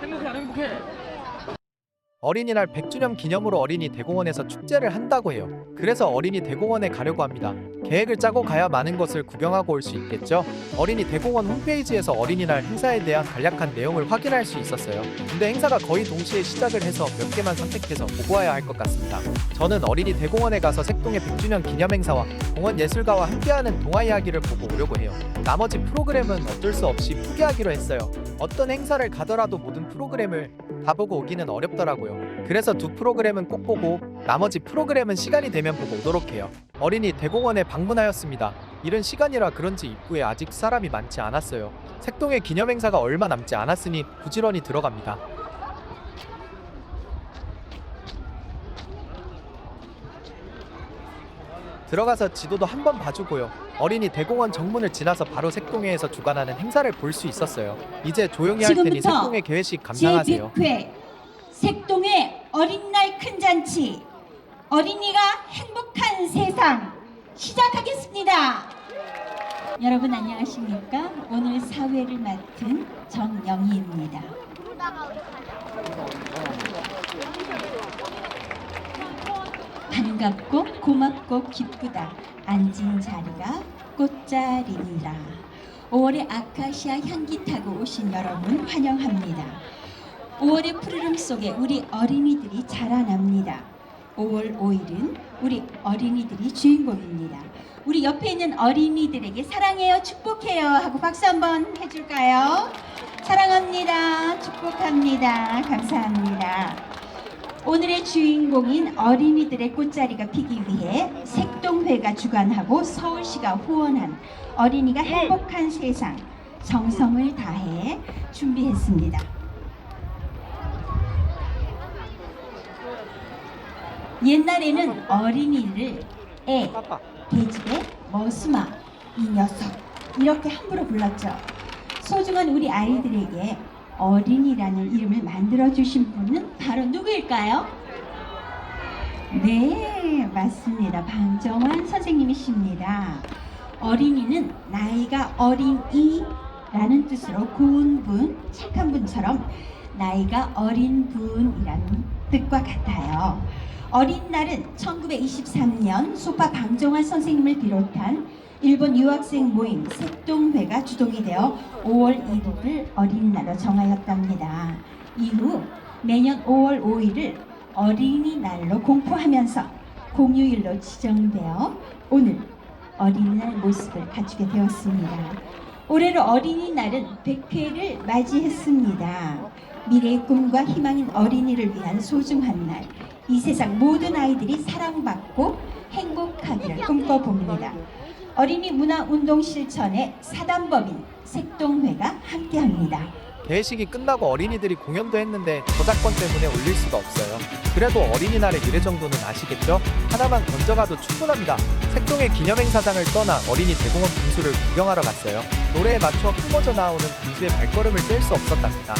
행복해 안 행복해? 어린이날 100주년 기념으로 어린이 대공원에서 축제를 한다고 해요. 그래서 어린이 대공원에 가려고 합니다. 계획을 짜고 가야 많은 것을 구경하고 올 수 있겠죠? 어린이 대공원 홈페이지에서 어린이날 행사에 대한 간략한 내용을 확인할 수 있었어요. 근데 행사가 거의 동시에 시작을 해서 몇 개만 선택해서 보고 와야 할 것 같습니다. 저는 어린이 대공원에 가서 색동의 100주년 기념 행사와 공원 예술가와 함께하는 동화 이야기를 보고 오려고 해요. 나머지 프로그램은 어쩔 수 없이 포기하기로 했어요. 어떤 행사를 가더라도 모든 프로그램을 다 보고 오기는 어렵더라고요. 그래서 두 프로그램은 꼭 보고 나머지 프로그램은 시간이 되면 보고 오도록 해요. 어린이 대공원에 방문하였습니다. 이른 시간이라 그런지 입구에 아직 사람이 많지 않았어요. 색동의 기념 행사가 얼마 남지 않았으니 부지런히 들어갑니다. 들어가서 지도도 한번 봐주고요. 어린이 대공원 정문을 지나서 바로 색동회에서 주관하는 행사를 볼 수 있었어요. 이제 조용히 할 테니 지금부터 색동회 개회식 감상하세요. 제100회 색동의 어린날 큰 잔치 어린이가 행복한 세상 시작하겠습니다. 여러분 안녕하십니까? 오늘 사회를 맡은 정영희입니다. 반갑고 고맙고 기쁘다. 앉은 자리가 꽃자리니라. 5월의 아카시아 향기 타고 오신 여러분 환영합니다. 5월의 푸르름 속에 우리 어린이들이 자라납니다. 5월 5일은 우리 어린이들이 주인공입니다. 우리 옆에 있는 어린이들에게 사랑해요, 축복해요 하고 박수 한번 해줄까요? 사랑합니다, 축복합니다, 감사합니다. 오늘의 주인공인 어린이들의 꽃자리가 피기 위해 색동회가 주관하고 서울시가 후원한 어린이가 행복한 세상 정성을 다해 준비했습니다. 옛날에는 어린이를 애, 계집애, 머스마, 이 녀석 이렇게 함부로 불렀죠. 소중한 우리 아이들에게 어린이라는 이름을 만들어주신 분은 바로 누구일까요? 네, 맞습니다. 방정환 선생님이십니다. 어린이는 나이가 어린 이라는 뜻으로 고운 분, 착한 분처럼 나이가 어린 분이라는 뜻과 같아요. 어린 날은 1923년 소파 방정환 선생님을 비롯한 일본 유학생 모임 색동회가 주동이 되어 5월 1일을 어린이날로 정하였답니다. 이후 매년 5월 5일을 어린이날로 공포하면서 공휴일로 지정되어 오늘 어린이날 모습을 갖추게 되었습니다. 올해로 어린이날은 100회를 맞이했습니다. 미래의 꿈과 희망인 어린이를 위한 소중한 날, 이 세상 모든 아이들이 사랑받고 행복하기를 꿈꿔봅니다. 어린이 문화운동 실천의 사단법인 색동회가 함께합니다. 개회식이 끝나고 어린이들이 공연도 했는데 저작권 때문에 올릴 수가 없어요. 그래도 어린이날의 미래 정도는 아시겠죠? 하나만 건져가도 충분합니다. 색동의 기념행사장을 떠나 어린이 대공원 분수를 구경하러 갔어요. 노래에 맞춰 품어져 나오는 분수의 발걸음을 뗄 수 없었답니다.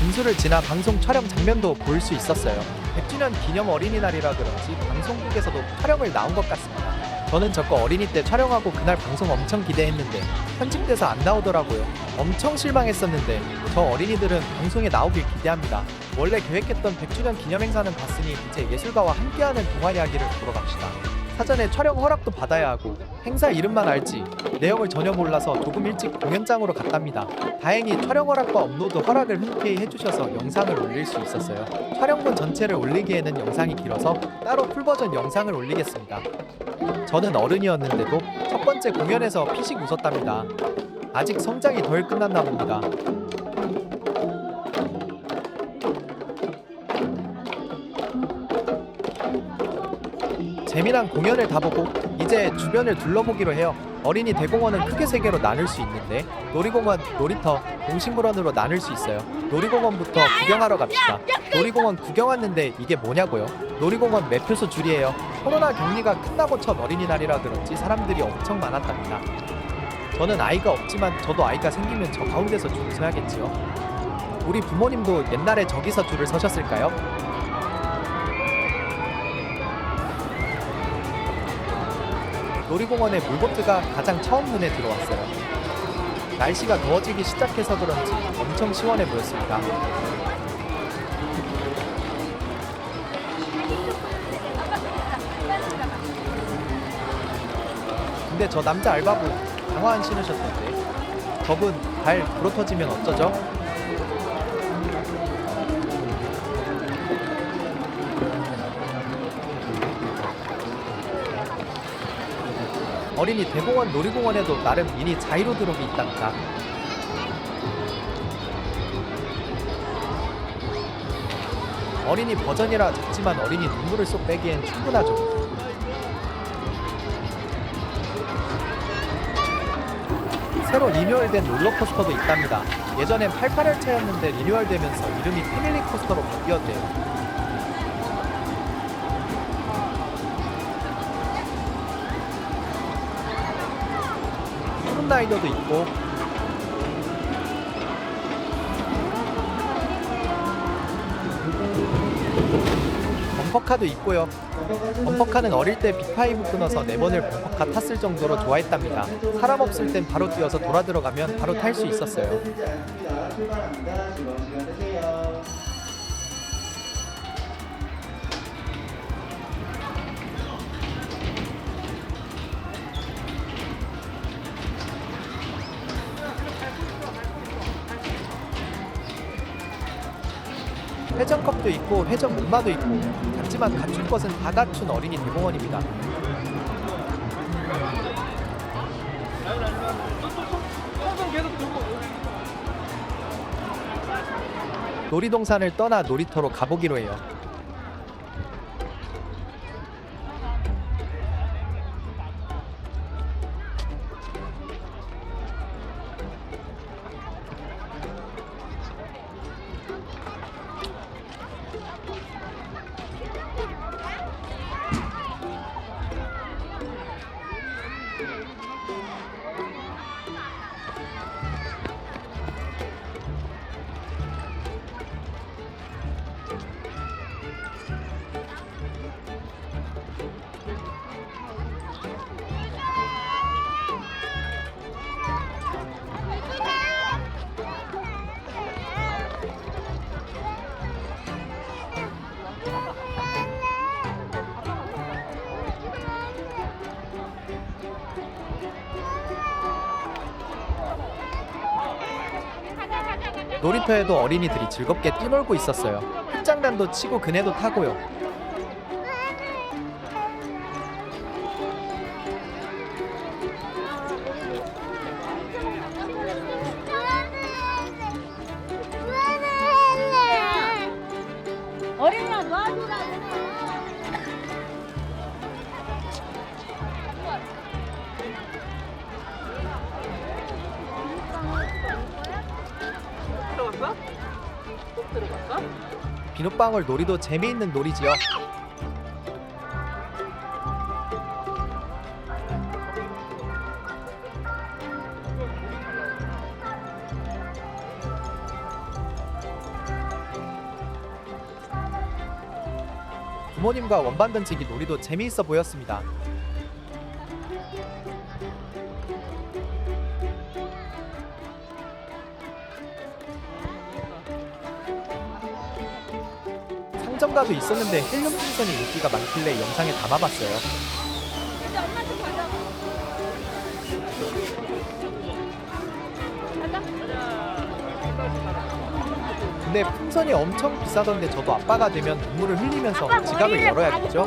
분수를 지나 방송 촬영 장면도 볼 수 있었어요. 100주년 기념 어린이날이라 그런지 방송국에서도 촬영을 나온 것 같습니다. 저는 저거 어린이 때 촬영하고 그날 방송 엄청 기대했는데 편집돼서 안 나오더라고요. 엄청 실망했었는데 저 어린이들은 방송에 나오길 기대합니다. 원래 계획했던 100주년 기념 행사는 봤으니 이제 예술가와 함께하는 동화 이야기를 보러 갑시다. 사전에 촬영 허락도 받아야 하고 행사 이름만 알지 내용을 전혀 몰라서 조금 일찍 공연장으로 갔답니다. 다행히 촬영 허락과 업로드 허락을 흔쾌히 해주셔서 영상을 올릴 수 있었어요. 촬영본 전체를 올리기에는 영상이 길어서 따로 풀버전 영상을 올리겠습니다. 저는 어른이었는데도 첫 번째 공연에서 피식 웃었답니다. 아직 성장이 덜 끝났나 봅니다. 재미난 공연을 다 보고 이제 주변을 둘러보기로 해요. 어린이 대공원은 크게 세 개로 나눌 수 있는데 놀이공원, 놀이터, 동식물원으로 나눌 수 있어요. 놀이공원부터 구경하러 갑시다. 놀이공원 구경 왔는데 이게 뭐냐고요? 놀이공원 매표소 줄이에요. 코로나 격리가 끝나고 첫 어린이날이라 그런지 사람들이 엄청 많았답니다. 저는 아이가 없지만 저도 아이가 생기면 저 가운데서 줄을 서야겠지요. 우리 부모님도 옛날에 저기서 줄을 서셨을까요? 놀이공원의 물보트가 가장 처음 눈에 들어왔어요. 날씨가 더워지기 시작해서 그런지 엄청 시원해 보였습니다. 근데 저 남자 알바분 장화 안 신으셨던데 저분 발 부러터지면 어쩌죠? 어린이 대공원 놀이공원에도 나름 미니 자이로드롭이 있답니다. 어린이 버전이라 작지만 어린이 눈물을 쏙 빼기엔 충분하죠. 새로 리뉴얼된 롤러코스터도 있답니다. 예전엔 88열차였는데 리뉴얼되면서 이름이 패밀리 코스터로 바뀌었대요. 라이더도 있고 범퍼카도 있고요. 범퍼카는 어릴 때 빅5 끊어서 4번을 범퍼카 탔을 정도로 좋아했답니다. 사람 없을 땐 바로 뛰어서 돌아 들어가면 바로 탈 수 있었어요. 회전컵도 있고 회전 목마도 있고 작지만 갖출 것은 다 갖춘 어린이 대공원입니다. 놀이동산을 떠나 놀이터로 가보기로 해요. 놀이터에도 어린이들이 즐겁게 뛰놀고 있었어요. 흙장난도 치고 그네도 타고요. 어린이야 놔줘라. 들어갔어? 꼭 들어갔어? 비눗방울 놀이도 재미있는 놀이지요. 부모님과 원반 던지기 놀이도 재미있어 보였습니다. 상점가도 있었는데 헬륨 풍선이 인기가 많길래 영상에 담아봤어요. 이제 엄마 좀 가자. 근데 풍선이 엄청 비싸던데 저도 아빠가 되면 눈물을 흘리면서 지갑을 열어야겠죠?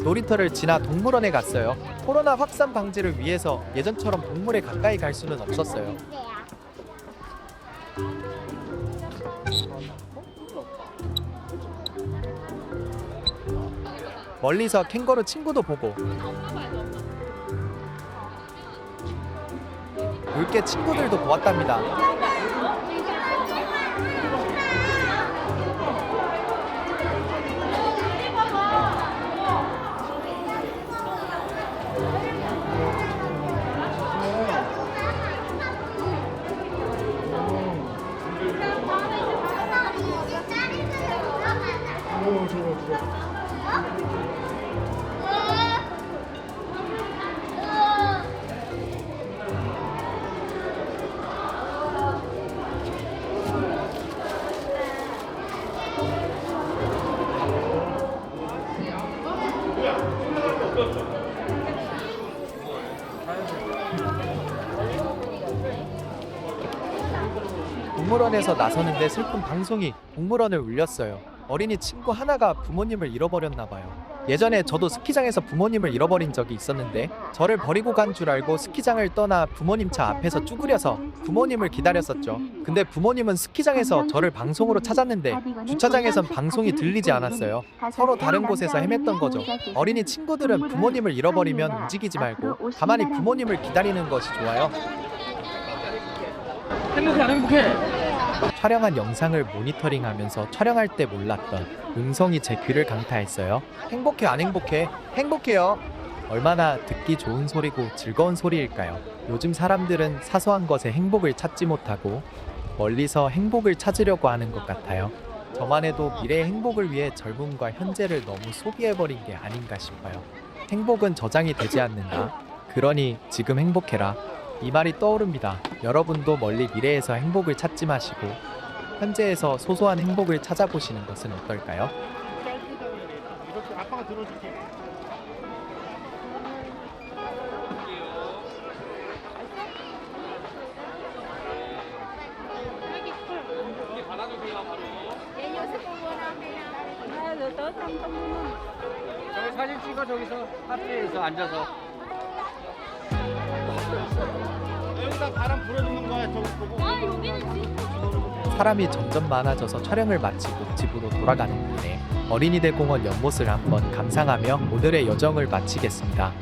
놀이터를 지나 동물원에 갔어요. 코로나 확산 방지를 위해서 예전처럼 동물에 가까이 갈 수는 없었어요. 멀리서 캥거루 친구도 보고 물개 친구들도 보았답니다. 동물원에서 나서는데 슬픈 방송이 동물원을 울렸어요. 어린이 친구 하나가 부모님을 잃어버렸나 봐요. 예전에 저도 스키장에서 부모님을 잃어버린 적이 있었는데 저를 버리고 간 줄 알고 스키장을 떠나 부모님 차 앞에서 쭈그려서 부모님을 기다렸었죠. 근데 부모님은 스키장에서 저를 방송으로 찾았는데 주차장에선 방송이 들리지 않았어요. 서로 다른 곳에서 헤맸던 거죠. 어린이 친구들은 부모님을 잃어버리면 움직이지 말고 가만히 부모님을 기다리는 것이 좋아요. 행복해 안 행복해? 촬영한 영상을 모니터링하면서 촬영할 때 몰랐던 음성이 제 귀를 강타했어요. 행복해 안 행복해? 행복해요. 얼마나 듣기 좋은 소리고 즐거운 소리일까요? 요즘 사람들은 사소한 것에 행복을 찾지 못하고 멀리서 행복을 찾으려고 하는 것 같아요. 저만 해도 미래의 행복을 위해 젊음과 현재를 너무 소비해버린 게 아닌가 싶어요. 행복은 저장이 되지 않는다. 그러니 지금 행복해라. 이 말이 떠오릅니다. 여러분도 멀리 미래에서 행복을 찾지 마시고 현재에서 소소한 행복을 찾아보시는 것은 어떨까요? 이렇게 아빠가 들어줄게. 저기 사진 찍어 저기서 카페에서 앉아서. 여기다 바람 불어주는 거야 저기 보고. 아, 여기는 진짜. 사람이 점점 많아져서 촬영을 마치고 집으로 돌아가는 길에 어린이대공원 연못을 한번 감상하며 오늘의 여정을 마치겠습니다.